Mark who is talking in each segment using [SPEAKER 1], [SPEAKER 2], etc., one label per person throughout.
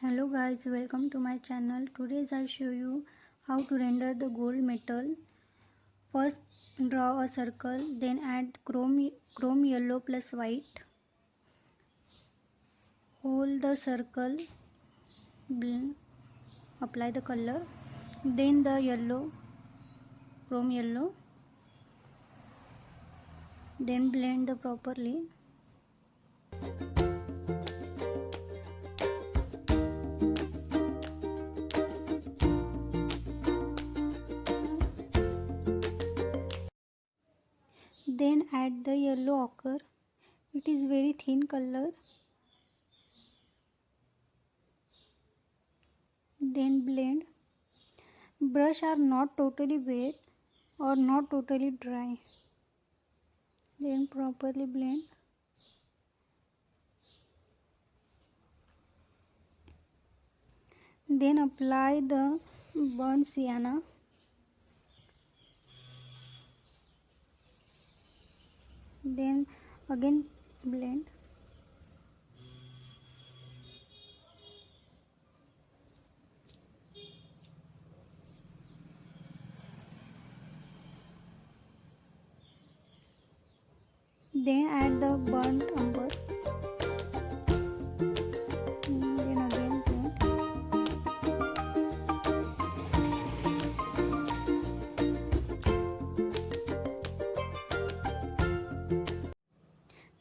[SPEAKER 1] Hello guys, welcome to my channel. Today I'll show you how to render the gold metal. First draw a circle, then add chrome yellow plus white. Hold the circle, apply the color, then the chrome yellow, then blend the properly. Then add the yellow ochre. It is very thin color. Then blend. Brush are not totally wet or not totally dry. Then properly blend. Then apply the burnt sienna. Then again blend. Then add the burnt umber. Then again blend.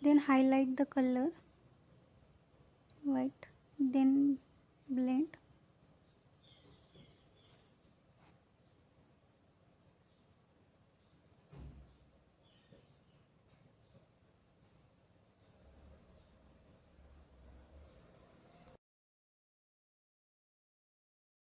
[SPEAKER 1] Then highlight the color.